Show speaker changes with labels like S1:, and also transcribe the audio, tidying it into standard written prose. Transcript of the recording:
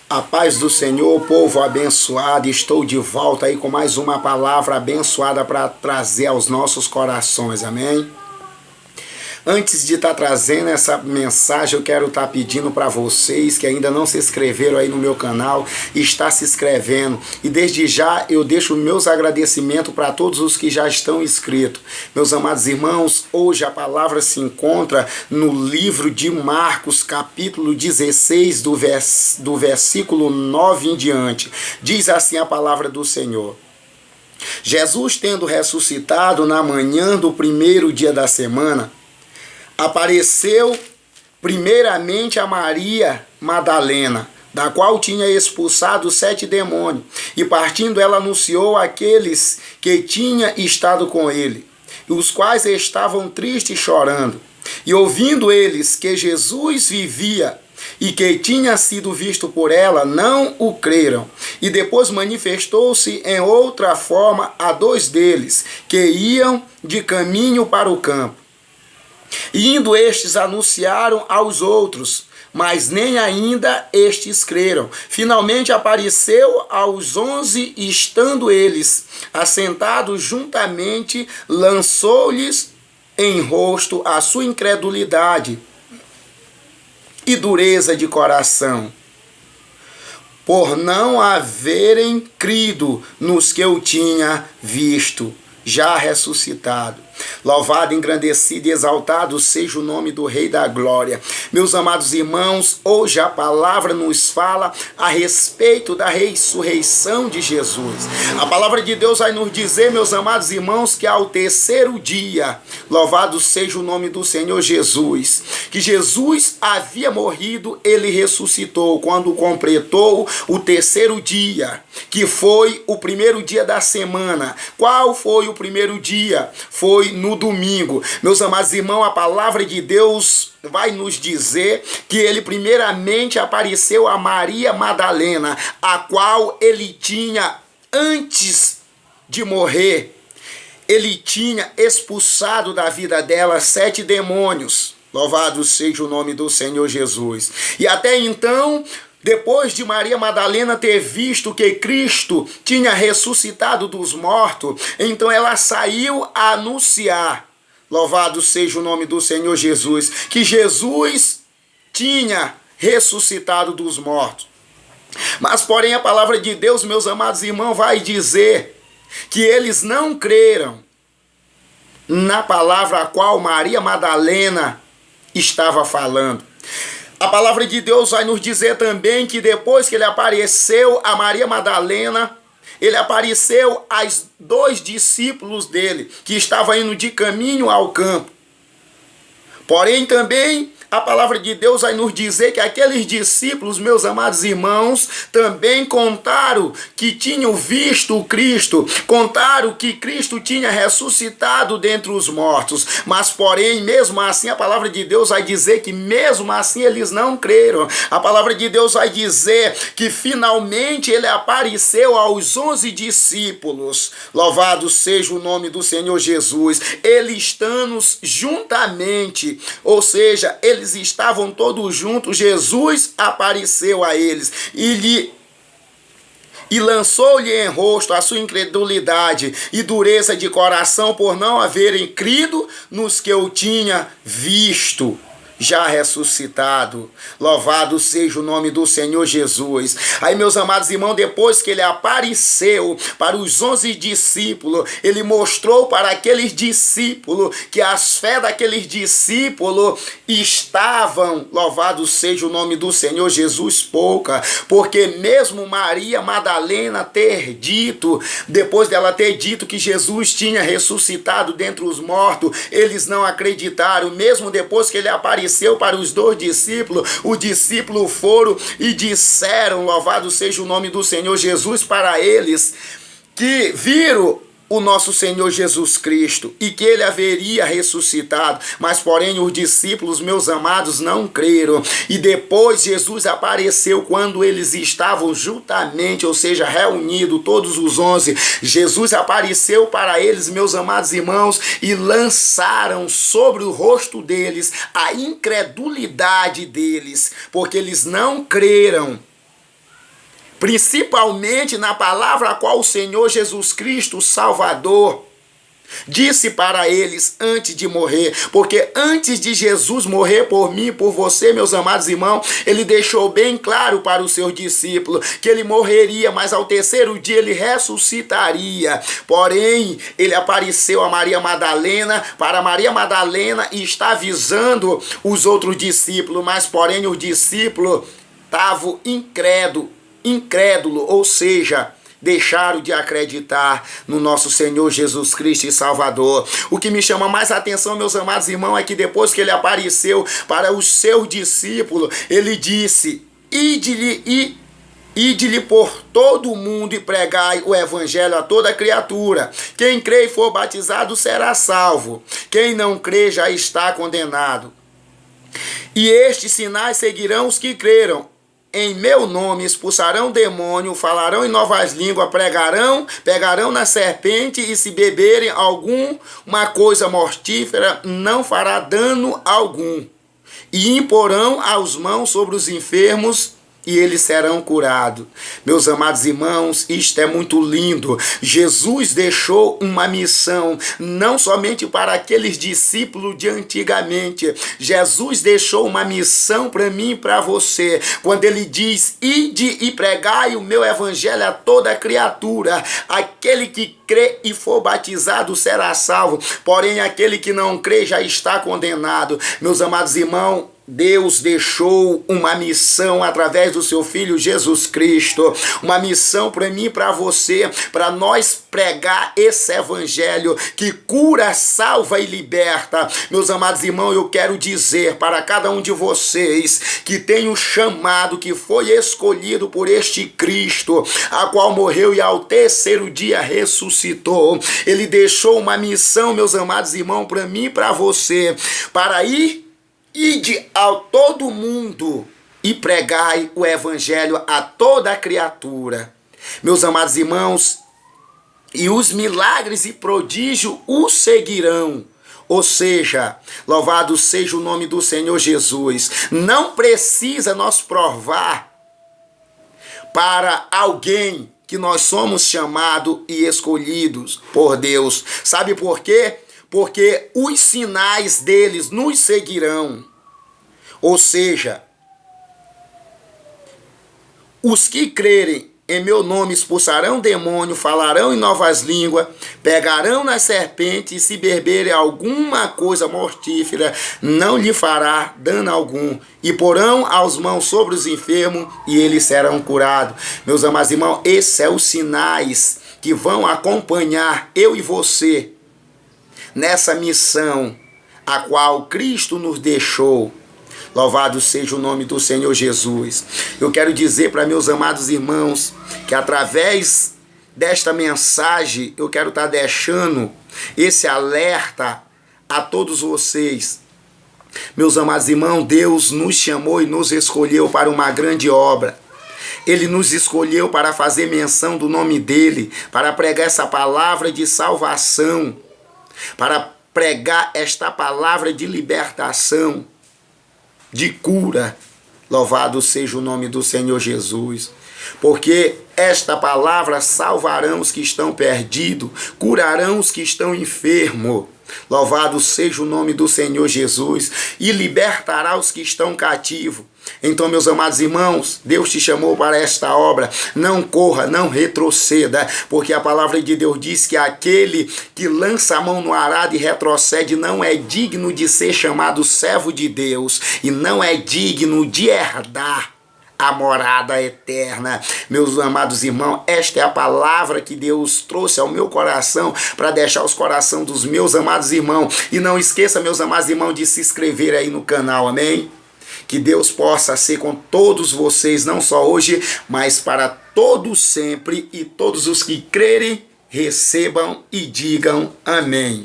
S1: A paz do Senhor, povo abençoado, estou de volta aí com mais uma palavra abençoada para trazer aos nossos corações, amém? Antes de estar trazendo essa mensagem, eu quero estar pedindo para vocês que ainda não se inscreveram aí no meu canal, está se inscrevendo. E desde já eu deixo meus agradecimentos para todos os que já estão inscritos. Meus amados irmãos, hoje a palavra se encontra no livro de Marcos, capítulo 16, do versículo 9 em diante. Diz assim a palavra do Senhor. Jesus, tendo ressuscitado na manhã do primeiro dia da semana, apareceu primeiramente a Maria Madalena, da qual tinha expulsado 7 demônios, e partindo ela anunciou àqueles que tinha estado com ele, os quais estavam tristes e chorando. E ouvindo eles que Jesus vivia e que tinha sido visto por ela, não o creram. E depois manifestou-se em outra forma a 2 deles, que iam de caminho para o campo. E indo estes anunciaram aos outros, mas nem ainda estes creram. Finalmente apareceu aos 11, e estando eles assentados juntamente, lançou-lhes em rosto a sua incredulidade e dureza de coração, por não haverem crido nos que eu tinha visto, já ressuscitado. Louvado, engrandecido e exaltado seja o nome do Rei da Glória. Meus amados irmãos, hoje a palavra nos fala a respeito da ressurreição de Jesus. A palavra de Deus vai nos dizer, meus amados irmãos, que ao terceiro dia, louvado seja o nome do Senhor Jesus, que Jesus havia morrido, ele ressuscitou quando completou o terceiro dia, que foi o primeiro dia da semana. Qual foi o primeiro dia? Foi no domingo. Meus amados irmãos, a palavra de Deus vai nos dizer que ele primeiramente apareceu a Maria Madalena, a qual ele tinha, antes de morrer, ele tinha expulsado da vida dela 7 demônios. Louvado seja o nome do Senhor Jesus. E até então, depois de Maria Madalena ter visto que Cristo tinha ressuscitado dos mortos, então ela saiu a anunciar, louvado seja o nome do Senhor Jesus, que Jesus tinha ressuscitado dos mortos. Mas, porém, a palavra de Deus, meus amados irmãos, vai dizer que eles não creram na palavra a qual Maria Madalena estava falando. A palavra de Deus vai nos dizer também que depois que ele apareceu a Maria Madalena, ele apareceu aos 2 discípulos dele, que estavam indo de caminho ao campo. Porém, também a palavra de Deus vai nos dizer que aqueles discípulos, meus amados irmãos, também contaram que tinham visto o Cristo, contaram que Cristo tinha ressuscitado dentre os mortos. Mas, porém, mesmo assim, a palavra de Deus vai dizer que mesmo assim eles não creram. A palavra de Deus vai dizer que finalmente ele apareceu aos 11 discípulos. Louvado seja o nome do Senhor Jesus. Eles estando juntamente, ou seja, eles estavam todos juntos. Jesus apareceu a eles e lançou-lhe em rosto a sua incredulidade e dureza de coração, por não haverem crido nos que eu tinha visto, já ressuscitado. Louvado seja o nome do Senhor Jesus. Aí, meus amados irmãos, depois que ele apareceu para os 11 discípulos, ele mostrou para aqueles discípulos que as fé daqueles discípulos estavam, louvado seja o nome do Senhor Jesus, pouca, porque mesmo Maria Madalena ter dito, depois dela ter dito que Jesus tinha ressuscitado dentre os mortos, eles não acreditaram. Mesmo depois que ele apareceu para os 2 discípulos, os discípulos foram e disseram, louvado seja o nome do Senhor Jesus, para eles que viram o nosso Senhor Jesus Cristo e que ele haveria ressuscitado. Mas, porém, os discípulos, meus amados, não creram. E depois Jesus apareceu quando eles estavam juntamente, ou seja, reunidos, todos os 11. Jesus apareceu para eles, meus amados irmãos, e lançaram sobre o rosto deles a incredulidade deles, porque eles não creram principalmente na palavra a qual o Senhor Jesus Cristo, o Salvador, disse para eles antes de morrer, porque antes de Jesus morrer por mim, por você, meus amados irmãos, ele deixou bem claro para os seus discípulos que ele morreria, mas ao terceiro dia ele ressuscitaria. Porém, ele apareceu a Maria Madalena, para Maria Madalena, e está avisando os outros discípulos, mas porém os discípulos estavam incrédulo, ou seja, deixaram de acreditar no nosso Senhor Jesus Cristo e Salvador. O que me chama mais a atenção, meus amados irmãos, é que depois que ele apareceu para os seus discípulos, ele disse: Ide-lhe por todo o mundo e pregai o evangelho a toda criatura. Quem crê e for batizado será salvo. Quem não crê já está condenado. E estes sinais seguirão os que creram. Em meu nome expulsarão demônio, falarão em novas línguas, pegarão na serpente, e se beberem alguma coisa mortífera, não fará dano algum. E imporão as mãos sobre os enfermos, e eles serão curados. Meus amados irmãos, isto é muito lindo. Jesus deixou uma missão, não somente para aqueles discípulos de antigamente. Jesus deixou uma missão para mim e para você. Quando ele diz: ide e pregai o meu evangelho a toda criatura. Aquele que crê e for batizado será salvo. Porém, aquele que não crê já está condenado. Meus amados irmãos, Deus deixou uma missão através do seu Filho Jesus Cristo, uma missão para mim e para você, para nós pregar esse evangelho que cura, salva e liberta. Meus amados irmãos, eu quero dizer para cada um de vocês que tem um chamado, que foi escolhido por este Cristo, a qual morreu e ao terceiro dia ressuscitou. Ele deixou uma missão, meus amados irmãos, para mim e para você, para ide a todo mundo e pregai o evangelho a toda criatura. Meus amados irmãos, e os milagres e prodígios o seguirão. Ou seja, louvado seja o nome do Senhor Jesus. Não precisa nós provar para alguém que nós somos chamados e escolhidos por Deus. Sabe por quê? Porque os sinais deles nos seguirão. Ou seja, os que crerem em meu nome expulsarão demônio, falarão em novas línguas, pegarão nas serpentes, e se beberem alguma coisa mortífera, não lhe fará dano algum. E porão as mãos sobre os enfermos, e eles serão curados. Meus amados irmãos, esses são os sinais que vão acompanhar eu e você nessa missão a qual Cristo nos deixou. Louvado seja o nome do Senhor Jesus. Eu quero dizer para meus amados irmãos que através desta mensagem eu quero estar deixando esse alerta a todos vocês. Meus amados irmãos, Deus nos chamou e nos escolheu para uma grande obra. Ele nos escolheu para fazer menção do nome dele, para pregar essa palavra de salvação, para pregar esta palavra de libertação, de cura. Louvado seja o nome do Senhor Jesus. Porque esta palavra salvarão os que estão perdidos, curarão os que estão enfermos. Louvado seja o nome do Senhor Jesus, e libertará os que estão cativos. Então, meus amados irmãos, Deus te chamou para esta obra. Não corra, não retroceda, porque a palavra de Deus diz que aquele que lança a mão no arado e retrocede não é digno de ser chamado servo de Deus, e não é digno de herdar a morada eterna. Meus amados irmãos, esta é a palavra que Deus trouxe ao meu coração para deixar os corações dos meus amados irmãos. E não esqueça, meus amados irmãos, de se inscrever aí no canal, amém? Que Deus possa ser com todos vocês, não só hoje, mas para todos sempre, e todos os que crerem, recebam e digam amém.